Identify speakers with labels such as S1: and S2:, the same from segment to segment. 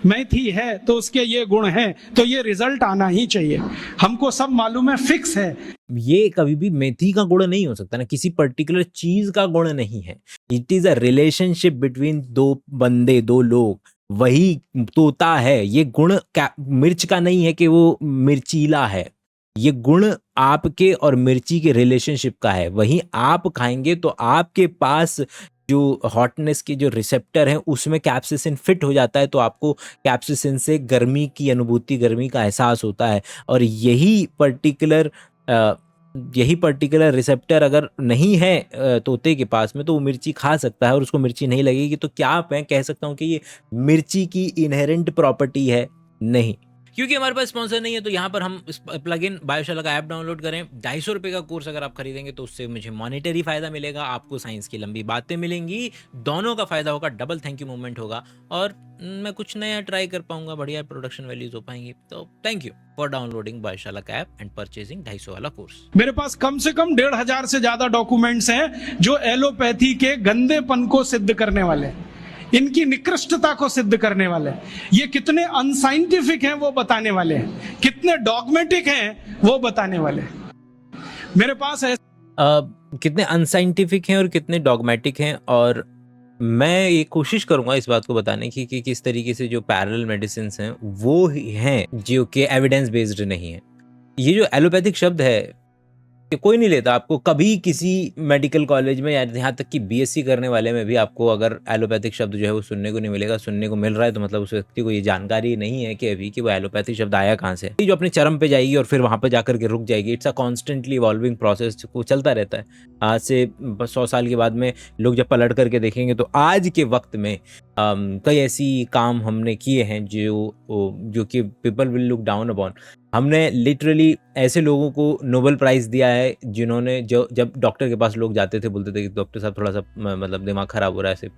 S1: मेथी है तो उसके ये गुण हैं, तो ये रिजल्ट आना ही चाहिए। हमको सब मालूम है, फिक्स है।
S2: ये कभी भी मेथी का गुण नहीं हो सकता ना, किसी पर्टिकुलर चीज का गुण नहीं है। It is a relationship between दो बंदे, दो लोग, वही तोता है। ये गुण मिर्च का नहीं है कि वो मिर्चीला है। ये गुण आपके और मिर्ची के रिलेशनशिप का है। वहीं आप खाएंगे तो आपके पास जो हॉटनेस के जो रिसेप्टर हैं उसमें कैप्सिसिन फिट हो जाता है, तो आपको कैप्सिसिन से गर्मी की अनुभूति, गर्मी का एहसास होता है। और यही पर्टिकुलर रिसेप्टर अगर नहीं है तोते के पास में, तो वो मिर्ची खा सकता है और उसको मिर्ची नहीं लगेगी। तो क्या मैं कह सकता हूँ कि ये मिर्ची की इनहेरेंट प्रॉपर्टी है? नहीं। क्योंकि हमारे पास स्पॉन्सर नहीं है, तो यहाँ पर हम प्लग इन बायोशाला का ऐप डाउनलोड करें। 250 रुपये का कोर्स अगर आप खरीदेंगे तो उससे मुझे मॉनेटरी फायदा मिलेगा, आपको साइंस की लंबी बातें मिलेंगी, दोनों का फायदा होगा, डबल थैंक यू मूवमेंट होगा, और मैं कुछ नया ट्राई कर पाऊंगा, बढ़िया प्रोडक्शन वैल्यूज हो पाएंगी। तो थैंक यू फॉर डाउनलोडिंग बायोशाला का ऐप एंड परचेजिंग 250 वाला कोर्स।
S1: मेरे पास कम से कम 1500 से ज्यादा डॉक्यूमेंट्स हैं जो एलोपैथी के गंदेपन को सिद्ध करने वाले, इनकी निकृष्टता को सिद्ध करने वाले, ये कितने अनसाइंटिफिक हैं वो बताने वाले हैं, कितने डॉगमेटिक हैं वो बताने वाले। मेरे पास
S2: कितने अनसाइंटिफिक हैं और कितने डॉगमेटिक हैं, और मैं ये कोशिश करूंगा इस बात को बताने की कि किस तरीके से जो पैरेलल मेडिसिन हैं वो ही हैं जो कि एविडेंस बेस्ड नहीं है। ये जो एलोपैथिक शब्द है कि कोई नहीं लेता। आपको कभी किसी मेडिकल कॉलेज में या यहाँ तक कि बीएससी करने वाले में भी आपको अगर एलोपैथिक शब्द जो है वो सुनने को नहीं मिलेगा। सुनने को मिल रहा है तो मतलब उस व्यक्ति को ये जानकारी नहीं है कि अभी कि वो एलोपैथिक शब्द आया कहाँ से। जो अपने चरम पे जाएगी और फिर वहाँ पर जाकर के रुक जाएगी। It's a constantly evolving process, वो चलता रहता है। आज से 100 साल के बाद में लोग जब पलट करके देखेंगे तो आज के वक्त में कई ऐसी काम हमने किए हैं जो कि people will look down upon. हमने लिटरली ऐसे लोगों को नोबेल प्राइज दिया है जिन्होंने जब डॉक्टर के पास लोग जाते थे, बोलते थे कि डॉक्टर साहब थोड़ा सा मतलब दिमाग खराब हो रहा है, ऐसे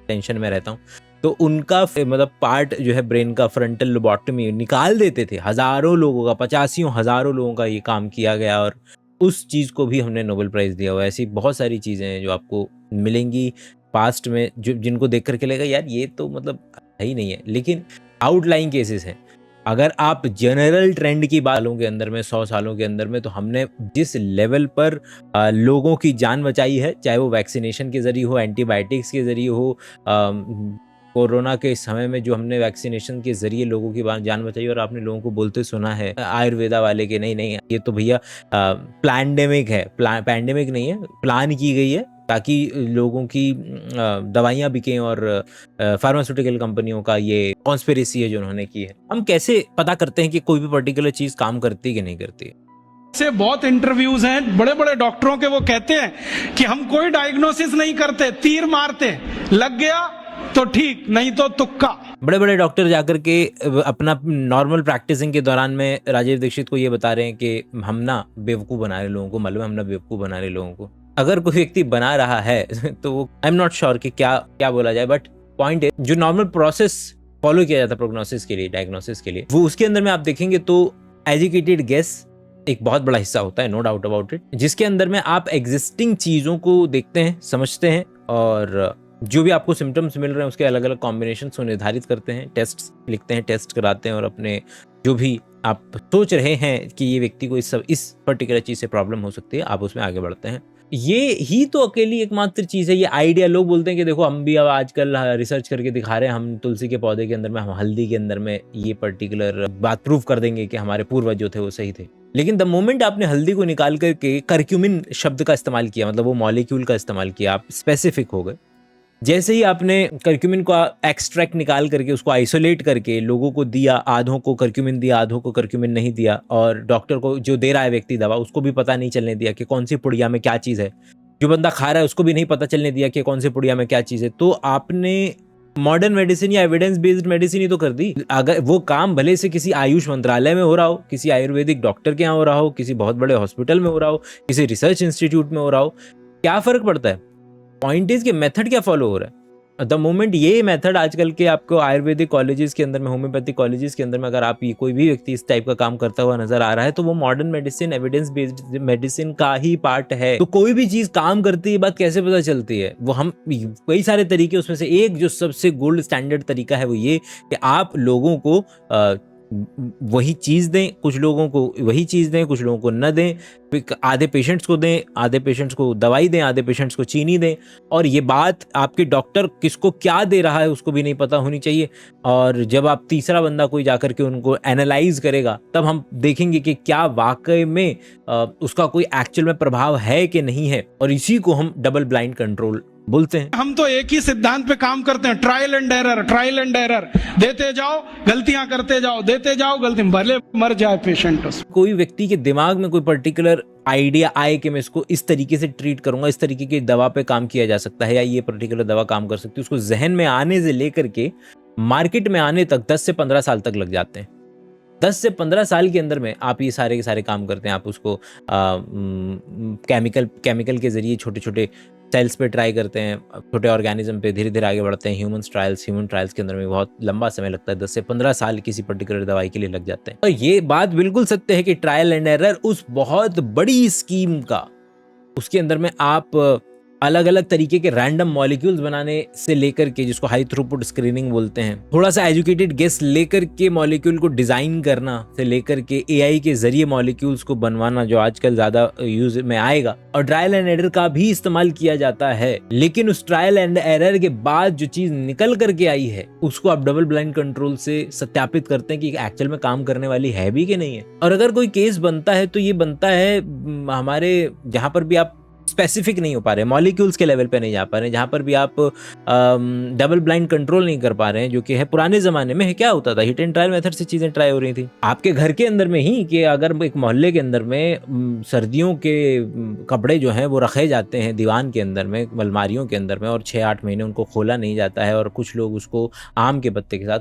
S2: टेंशन में रहता हूँ, तो उनका मतलब पार्ट जो है ब्रेन का, फ्रंटल लोबोटमी निकाल देते थे। हजारों लोगों का, 85 हजारों लोगों का ये काम किया गया और उस चीज़ को भी हमने नोबेल प्राइज दिया हुआ है। ऐसी बहुत सारी चीज़ें हैं जो आपको मिलेंगी पास्ट में, जिनको देख करके लगेगा यार ये तो मतलब है ही नहीं है, लेकिन आउटलाइन केसेस हैं। अगर आप जनरल ट्रेंड की बातों के अंदर में 100 सालों के अंदर में, तो हमने जिस लेवल पर लोगों की जान बचाई है, चाहे वो वैक्सीनेशन के जरिए हो, एंटीबायोटिक्स के जरिए हो, कोरोना के समय में जो हमने वैक्सीनेशन के जरिए लोगों की जान बचाई, और आपने लोगों को बोलते सुना है आयुर्वेदा वाले के नहीं ये तो भैया पैंडेमिक है, पैंडेमिक नहीं है, प्लान की गई है ताकि लोगों की दवाइयाँ बिकें, और फार्मास्यूटिकल कंपनियों का ये कॉन्स्पिरेसी है जो उन्होंने की है। हम कैसे पता करते हैं कि कोई भी पर्टिकुलर चीज काम करती है कि नहीं करती है?
S1: से बहुत इंटरव्यूज हैं बड़े बड़े डॉक्टरों के, वो कहते हैं कि हम कोई डायग्नोसिस नहीं करते, तीर मारते, लग गया तो ठीक, नहीं तो तुक्का।
S2: बड़े बड़े डॉक्टर जाकर के अपना नॉर्मल प्रैक्टिसिंग के दौरान में राजीव दीक्षित को ये बता रहे हैं कि हम ना बेवकूफ़ बना रहे लोगों को, मालूम है हम ना बेवकूफ़ बना रहे लोगों को। अगर कोई व्यक्ति बना रहा है तो वो आई एम नॉट श्योर कि क्या बोला जाए, बट पॉइंट है जो नॉर्मल प्रोसेस फॉलो किया जाता है प्रोग्नोसिस के लिए, डायग्नोसिस के लिए, वो उसके अंदर में आप देखेंगे तो एजुकेटेड गेस एक बहुत बड़ा हिस्सा होता है, नो डाउट अबाउट इट, जिसके अंदर में आप एग्जिस्टिंग चीज़ों को देखते हैं, समझते हैं, और जो भी आपको सिम्टम्स मिल रहे हैं उसके अलग अलग कॉम्बिनेशन को निर्धारित करते हैं, टेस्ट लिखते हैं, टेस्ट कराते हैं, और अपने जो भी आप सोच रहे हैं कि ये व्यक्ति को इस पर्टिकुलर चीज़ से प्रॉब्लम हो सकती है, आप उसमें आगे बढ़ते हैं। ये ही तो अकेली एकमात्र चीज़ है, ये आइडिया। लोग बोलते हैं कि देखो हम भी अब आजकल रिसर्च करके दिखा रहे हैं, हम तुलसी के पौधे के अंदर में, हम हल्दी के अंदर में ये पर्टिकुलर बात प्रूव कर देंगे कि हमारे पूर्वज जो थे वो सही थे। लेकिन द मोमेंट आपने हल्दी को निकाल करके करक्यूमिन शब्द का इस्तेमाल किया, मतलब वो मॉलिक्यूल का इस्तेमाल किया, आप स्पेसिफिक हो गए। जैसे ही आपने करक्यूमिन का एक्सट्रैक्ट निकाल करके उसको आइसोलेट करके लोगों को दिया, आधों को करक्यूमिन दिया, आधों को करक्यूमिन नहीं दिया, और डॉक्टर को जो दे रहा है व्यक्ति दवा, उसको भी पता नहीं चलने दिया कि कौन सी पुड़िया में क्या चीज़ है, जो बंदा खा रहा है उसको भी नहीं पता चलने दिया कि कौन सी पुड़िया में क्या चीज़ है, तो आपने मॉडर्न मेडिसिन या एविडेंस बेस्ड मेडिसिन ही तो कर दी। अगर वो काम भले से किसी आयुष मंत्रालय में हो रहा हो, किसी आयुर्वेदिक डॉक्टर के यहाँ हो रहा हो, किसी बहुत बड़े हॉस्पिटल में हो रहा हो, किसी रिसर्च इंस्टीट्यूट में हो रहा हो, क्या फर्क पड़ता है? पॉइंट इज कि मेथड क्या फॉलो हो रहा है। द मोमेंट ये मेथड आजकल के आपको आयुर्वेदिक कॉलेजेस के अंदर में, होम्योपैथिक कॉलेजेस के अंदर में अगर आप ये कोई भी व्यक्ति इस टाइप का काम करता हुआ नजर आ रहा है तो वो modern medicine, evidence based medicine का ही पार्ट है। तो कोई भी चीज काम करती है बात कैसे पता चलती है, वो हम कई सारे तरीके, उसमें से एक जो सबसे गोल्ड स्टैंडर्ड तरीका है वो ये कि आप लोगों को वही चीज दें, कुछ लोगों को वही चीज दें, कुछ लोगों को न दें, आधे पेशेंट्स को दें, आधे पेशेंट्स को दवाई दें, आधे पेशेंट्स को चीनी दें। और ये बात आपके डॉक्टर किसको क्या दे रहा है उसको भी नहीं पता होनी चाहिए। और जब आप तीसरा बंदा कोई जाकर के उनको एनालाइज करेगा तब हम देखेंगे कि क्या वाकई में उसका कोई एक्चुअल में प्रभाव है कि नहीं है। और इसी को हम डबल ब्लाइंड कंट्रोल बोलते हैं।
S1: हम तो एक ही सिद्धांत पे काम करते हैं, trial and error, trial and error, देते जाओ गलतियां करते जाओ, देते जाओ गलती, भले मर जाए पेशेंट।
S2: कोई व्यक्ति के दिमाग में कोई पर्टिकुलर आइडिया आए कि मैं इसको इस तरीके से ट्रीट करूंगा, इस तरीके की दवा पे काम किया जा सकता है या ये पर्टिकुलर दवा काम कर सकती है, उसको जहन में आने से लेकर के मार्केट में आने तक 10 से 15 साल तक लग जाते हैं। 10 से 15 साल के अंदर में आप ये सारे के सारे काम करते हैं। आप उसको केमिकल के जरिए छोटे छोटे सेल्स पे ट्राई करते हैं, छोटे ऑर्गेनिज्म पे धीरे धीरे आगे बढ़ते हैं। ह्यूमन ट्रायल्स के अंदर में बहुत लंबा समय लगता है, 10 से 15 साल किसी पर्टिकुलर दवाई के लिए लग जाते हैं। और ये बात बिल्कुल सत्य है कि ट्रायल एंड एरर उस बहुत बड़ी स्कीम का, उसके अंदर में आप अलग अलग तरीके के रैंडम मॉलिक्यूल्स बनाने से लेकर के, जिसको हाई थ्रूपुट स्क्रीनिंग बोलते हैं, थोड़ा सा एजुकेटेड गेस लेकर के मॉलिक्यूल को डिजाइन करना से लेकर के एआई के जरिए मॉलिक्यूल्स को बनवाना, जो आजकल ज्यादा यूज में आएगा, और ट्रायल एंड एरर का भी इस्तेमाल किया जाता है। लेकिन उस ट्रायल एंड एरर के बाद जो चीज निकल करके आई है उसको आप डबल ब्लाइंड कंट्रोल से सत्यापित करते हैं कि एक्चुअल में काम करने वाली है भी कि नहीं है। और अगर कोई केस बनता है तो ये बनता है हमारे जहां पर भी आप स्पेसिफिक नहीं हो पा रहे, मॉलिक्यूल्स के लेवल पे नहीं जा पा रहे, जहां पर भी आप डबल ब्लाइंड कंट्रोल नहीं कर पा रहे हैं, जो कि है पुराने जमाने में क्या होता था, हिट एंड ट्रायल मेथड से चीजें ट्राई हो रही थी आपके घर के अंदर में ही। कि अगर एक मोहल्ले के अंदर में सर्दियों के कपड़े जो हैं वो रखे जाते हैं दीवान के अंदर में, अलमारियों के अंदर में, और 6-8 महीने उनको खोला नहीं जाता है, और कुछ लोग उसको आम के पत्ते के साथ,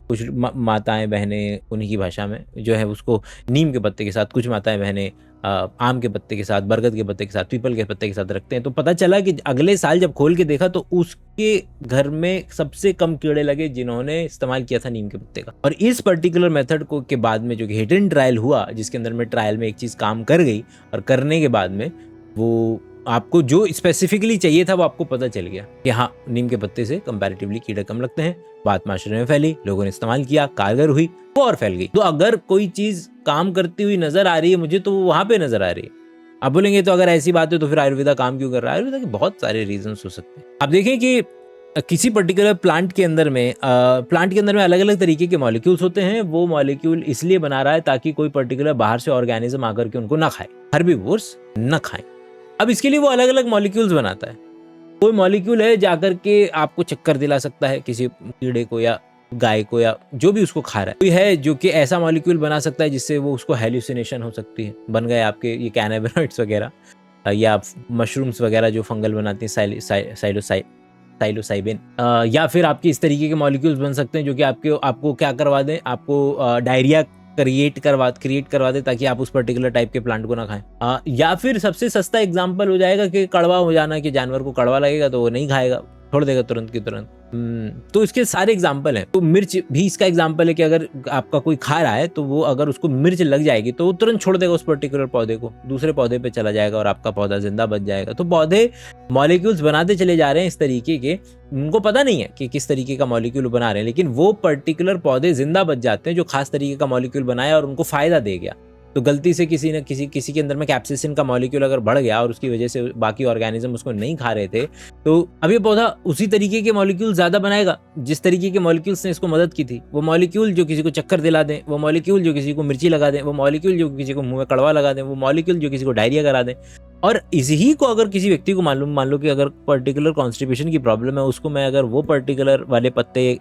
S2: कुछ माताएं बहनें उन्हीं की भाषा में जो है उसको नीम के पत्ते के साथ, कुछ माताएं बहनें आम के पत्ते के साथ, बरगद के पत्ते के साथ, पीपल के पत्ते के साथ रखते हैं। तो पता चला कि अगले साल जब खोल के देखा तो उसके घर में सबसे कम कीड़े लगे जिन्होंने इस्तेमाल किया था नीम के पत्ते का। और इस पर्टिकुलर मेथड को के बाद में जो कि हिट एंड ट्रायल हुआ, जिसके अंदर में ट्रायल में एक चीज काम कर गई, और करने के बाद में वो आपको जो स्पेसिफिकली चाहिए था वो आपको पता चल गया कि हाँ, नीम के पत्ते से कंपैरेटिवली कीड़े कम लगते हैं। बात माशरे में फैली, लोगों ने इस्तेमाल किया, कारगर हुई, वो और फैल गई। तो अगर कोई चीज काम करती हुई नजर आ रही है मुझे, तो वो वहां पे नजर आ रही है। आप बोलेंगे तो अगर ऐसी बात है तो फिर आयुर्वेदा काम क्यों कर रहा है? आयुर्वेदा के बहुत सारे रीजन हो सकते हैं। आप देखें कि किसी पर्टिकुलर प्लांट के अंदर में अलग अलग तरीके के मॉलिक्यूल्स होते हैं। वो मॉलिक्यूल इसलिए बना रहा है ताकि कोई पर्टिकुलर बाहर से ऑर्गेनिज्म आकर के उनको ना खाए, हर्बीवोर्स न खाएं। अब इसके लिए वो अलग अलग मॉलिक्यूल्स बनाता है। कोई मॉलिक्यूल है जाकर के आपको चक्कर दिला सकता है किसी कीड़े को या गाय को या जो भी उसको खा रहा है। कोई है जो कि ऐसा मॉलिक्यूल बना सकता है जिससे वो उसको हेल्यूसिनेशन हो सकती है। बन गए आपके ये कैनाबिनॉइड्स वगैरह, या मशरूम्स वगैरह जो फंगल बनाती हैं, साइलोसाइबिन, या फिर आपके इस तरीके के मॉलिक्यूल्स बन सकते हैं जो कि आपको क्या करवा दें, आपको डायरिया क्रिएट करवा दे ताकि आप उस पर्टिकुलर टाइप के प्लांट को ना खाएं। या फिर सबसे सस्ता एग्जांपल हो जाएगा कि कड़वा हो जाना, कि जानवर को कड़वा लगेगा तो वो नहीं खाएगा, छोड़ देगा तुरंत की तुरंत। तो इसके सारे एग्जाम्पल हैं। तो मिर्च भी इसका एग्जाम्पल है कि अगर आपका कोई खा रहा है तो वो अगर उसको मिर्च लग जाएगी तो वो तुरंत छोड़ देगा उस पर्टिकुलर पौधे को, दूसरे पौधे पे चला जाएगा और आपका पौधा जिंदा बच जाएगा। तो पौधे मॉलिक्यूल्स बनाते चले जा रहे हैं इस तरीके के, उनको पता नहीं है कि किस तरीके का मॉलिक्यूल बना रहे हैं, लेकिन वो पर्टिकुलर पौधे जिंदा बच जाते हैं जो खास तरीके का मॉलिक्यूल बनाया और उनको फायदा दे गया। तो गलती से किसी के अंदर में कैप्सिसिन का मॉलिक्यूल अगर बढ़ गया और उसकी वजह से बाकी ऑर्गेनिज्म उसको नहीं खा रहे थे, तो अब ये पौधा उसी तरीके के मॉलिक्यूल ज्यादा बनाएगा जिस तरीके के मॉलिक्यूल्स ने इसको मदद की थी। वो मॉलिक्यूल जो किसी को चक्कर दिला दें, वो मॉलिक्यूल जो किसी को मिर्ची लगा दें, वो मॉलिक्यूल जो किसी को मुंह में कड़वा लगा दें, वो मॉलिक्यूल जो किसी को डायरिया करा दें। और इसी को अगर किसी व्यक्ति को मान लो कि अगर पर्टिकुलर कॉन्स्टिपेशन की प्रॉब्लम है, उसको मैं अगर वो पर्टिकुलर वाले पत्ते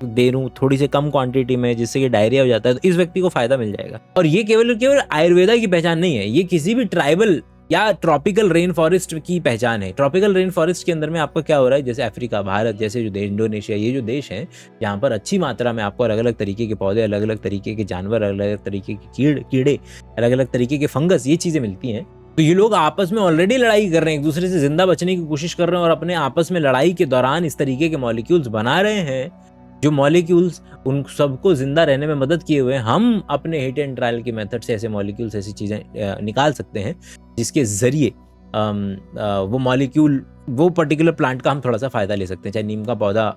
S2: दे दूं थोड़ी से कम क्वांटिटी में जिससे कि डायरिया हो जाता है, तो इस व्यक्ति को फायदा मिल जाएगा। और ये केवल आयुर्वेदा की पहचान नहीं है, ये किसी भी ट्राइबल या ट्रॉपिकल रेन फॉरेस्ट की पहचान है। ट्रॉपिकल रेन फॉरेस्ट के अंदर में आपका क्या हो रहा है, जैसे अफ्रीका, भारत जैसे जो देश, इंडोनेशिया, ये जो देश हैं जहाँ पर अच्छी मात्रा में आपको अलग अलग तरीके के पौधे, अलग अलग तरीके के जानवर, अलग अलग तरीके के कीड़े, अलग अलग तरीके के फंगस, ये चीजें मिलती हैं। तो ये लोग आपस में ऑलरेडी लड़ाई कर रहे हैं, एक दूसरे से जिंदा बचने की कोशिश कर रहे हैं और अपने आपस में लड़ाई के दौरान इस तरीके के मॉलिक्यूल्स बना रहे हैं, जो मॉलिक्यूल्स उन सबको जिंदा रहने में मदद किए हुए हैं। हम अपने हिट एंड ट्रायल के मेथड से ऐसे मॉलिक्यूल्स, ऐसी चीज़ें निकाल सकते हैं जिसके ज़रिए वो मॉलिक्यूल, वो पर्टिकुलर प्लांट का हम थोड़ा सा फ़ायदा ले सकते हैं। चाहे नीम का पौधा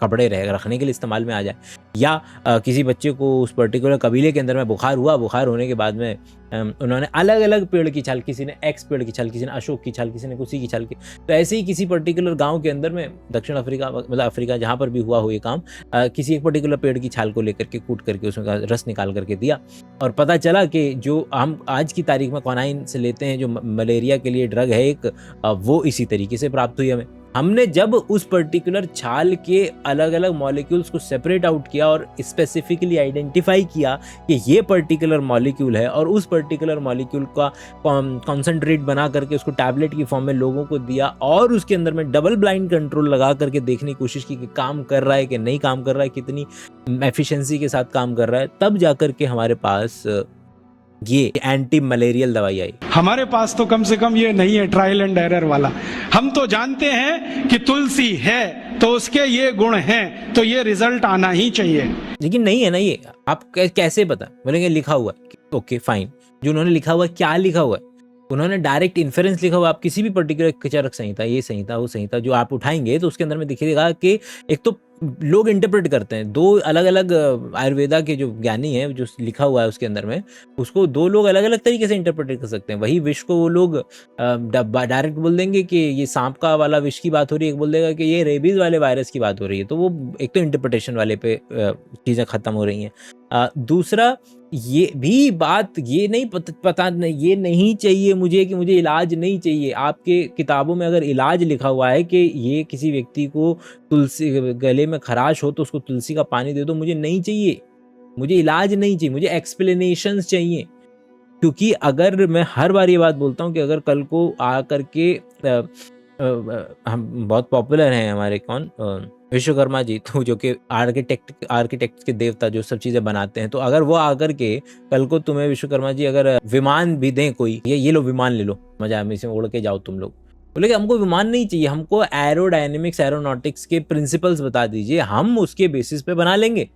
S2: कपड़े रखने के लिए इस्तेमाल में आ जाए, या किसी बच्चे को उस पर्टिकुलर कबीले के अंदर में बुखार हुआ, बुखार होने के बाद में उन्होंने अलग अलग पेड़ की छाल, किसी ने एक्स पेड़ की छाल, किसी ने अशोक की छाल, किसी ने कुसी की छाल की, तो ऐसे ही किसी पर्टिकुलर गांव के अंदर में, दक्षिण अफ्रीका, मतलब अफ्रीका जहाँ पर भी हुआ हो ये काम, किसी एक पर्टिकुलर पेड़ की छाल को लेकर के कूट करके उसमें का रस निकाल करके दिया, और पता चला कि जो हम आज की तारीख में क्वानाइन से लेते हैं, जो मलेरिया के लिए ड्रग है एक, वो इसी तरीके से प्राप्त हुई हमें। हमने जब उस पर्टिकुलर छाल के अलग अलग मॉलिक्यूल्स को सेपरेट आउट किया और स्पेसिफिकली आइडेंटिफाई किया कि ये पर्टिकुलर मॉलिक्यूल है, और उस पर्टिकुलर मॉलिक्यूल का कॉन्सेंट्रेट बना करके उसको टैबलेट की फॉर्म में लोगों को दिया, और उसके अंदर में डबल ब्लाइंड कंट्रोल लगा करके देखने की कोशिश की कि काम कर रहा है कि नहीं काम कर रहा है, कितनी एफिशिएंसी के साथ काम कर रहा है, तब जाकर के हमारे पास ये एंटी मलेरियल दवाई आई।
S1: हमारे पास तो कम से कम ये नहीं है ट्रायल एंड एरर वाला। हम तो जानते हैं कि तुलसी है तो उसके ये गुण हैं, तो ये रिजल्ट आना ही चाहिए।
S2: लेकिन नहीं है ना ये, आप कैसे पता? बोलेंगे लिखा हुआ है, ओके फाइन, जो उन्होंने लिखा हुआ है, क्या लिखा हुआ है? उन्होंने डायरेक्ट इन्फेरेंस लिखा हुआ। आप किसी भी पर्टिकुलर चरक संहिता, ये संहिता, वो संहिता जो आप उठाएंगे तो उसके अंदर में दिखेगा कि एक तो लोग इंटरप्रेट करते हैं, दो अलग अलग आयुर्वेदा के जो ज्ञानी हैं, जो लिखा हुआ है उसके अंदर में, उसको दो लोग अलग अलग तरीके से इंटरप्रेट कर सकते हैं। वही विष को वो लोग डायरेक्ट बोल देंगे कि ये सांप का वाला विष की बात हो रही है, एक बोल देगा कि ये रेबीज वाले वायरस की बात हो रही है। तो वो एक तो इंटरप्रिटेशन वाले पे चीज़ें खत्म हो रही हैं। दूसरा, ये भी बात ये नहीं पता नहीं, ये नहीं चाहिए मुझे कि मुझे इलाज नहीं चाहिए। आपके किताबों में अगर इलाज लिखा हुआ है कि ये किसी व्यक्ति को तुलसी, गले में खराश हो तो उसको तुलसी का पानी दे दो, मुझे नहीं चाहिए, मुझे इलाज नहीं चाहिए, मुझे एक्सप्लेनेशंस चाहिए। क्योंकि अगर मैं हर बार ये बात बोलता हूँ कि अगर कल को आ करके हम बहुत पॉपुलर हैं हमारे कौन, विश्वकर्मा जी, तो जो कि आर्किटेक्ट के देवता, जो सब चीज़ें बनाते हैं, तो अगर वो आकर के कल को तुम्हें विश्वकर्मा जी अगर विमान भी दें कोई, ये लो विमान ले लो, मजा है, इसमें उड़ के जाओ तुम लोग, बोले कि हमको विमान नहीं चाहिए, हमको एरोडायनेमिक्स, एरोनॉटिक्स के प्रिंसिपल्स बता दीजिए, हम उसके बेसिस पे बना लेंगे।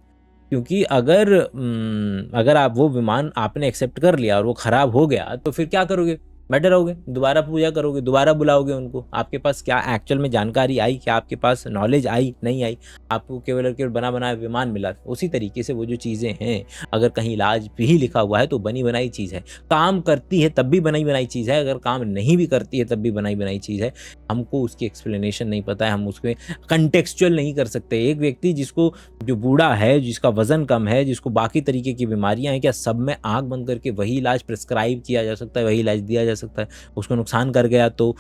S2: क्योंकि अगर आप वो विमान आपने एक्सेप्ट कर लिया और वो खराब हो गया, तो फिर क्या करोगे? बैठे रहोगे, दोबारा पूजा करोगे, दोबारा बुलाओगे उनको। आपके पास क्या एक्चुअल में जानकारी आई, क्या आपके पास नॉलेज आई, नहीं आई? आपको केवल बना बनाया विमान मिला। उसी तरीके से वो जो चीज़ें हैं, अगर कहीं इलाज भी लिखा हुआ है तो बनी बनाई चीज़ है, काम करती है तब भी बनी बनाई चीज़ है, अगर काम नहीं भी करती है तब भी बनाई बनाई चीज़ है। हमको उसकी एक्सप्लेनेशन नहीं पता है, हम उसमें कंटेक्सचुअल नहीं कर सकते। एक व्यक्ति जिसको, जो बूढ़ा है, जिसका वजन कम है, जिसको बाकी तरीके की बीमारियां हैं, क्या सब में आंख बंद करके वही इलाज प्रिस्क्राइब किया जा सकता है, वही इलाज दिया जा सकता है? उसको नुकसान कर गया तो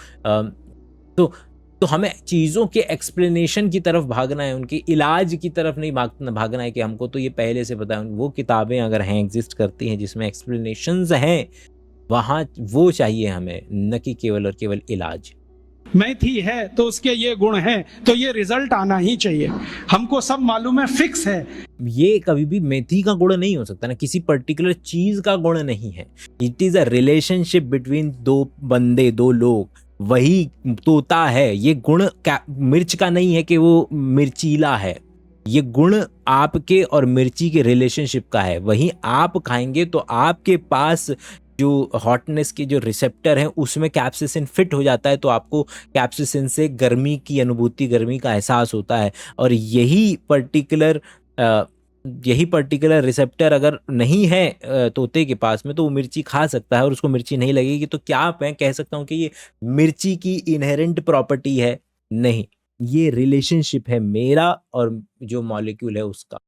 S2: हमें चीज़ों के एक्सप्लेनेशन की तरफ भागना है, उनके इलाज की तरफ नहीं भागना है कि हमको तो ये पहले से पता है। वो किताबें अगर हैं, एग्जिस्ट करती हैं, जिसमें एक्सप्लेनेशंस हैं, वहाँ वो चाहिए हमें, न कि केवल और केवल इलाज।
S1: मेथी है तो उसके ये गुण हैं, तो ये रिजल्ट आना ही चाहिए। हमको सब मालूम है, फिक्स है।
S2: ये कभी भी मेथी का गुण नहीं हो सकता ना, किसी पर्टिकुलर चीज का गुण नहीं है। It is a relationship between दो बंदे, दो लोग, वही तोता है। ये गुण मिर्च का नहीं है कि वो मिर्चीला है, ये गुण आपके और मिर्ची के रिलेशनशिप का है। वहीं आप खाएंगे तो आपके पास जो हॉटनेस के जो रिसेप्टर हैं उसमें कैप्सिसिन फिट हो जाता है, तो आपको कैप्सिसिन से गर्मी की अनुभूति, गर्मी का एहसास होता है। और यही पर्टिकुलर रिसेप्टर अगर नहीं है तोते के पास में, तो वो मिर्ची खा सकता है और उसको मिर्ची नहीं लगेगी। तो क्या मैं कह सकता हूँ कि ये मिर्ची की इनहेरेंट प्रॉपर्टी है? नहीं, ये रिलेशनशिप है मेरा और जो मॉलिक्यूल है उसका।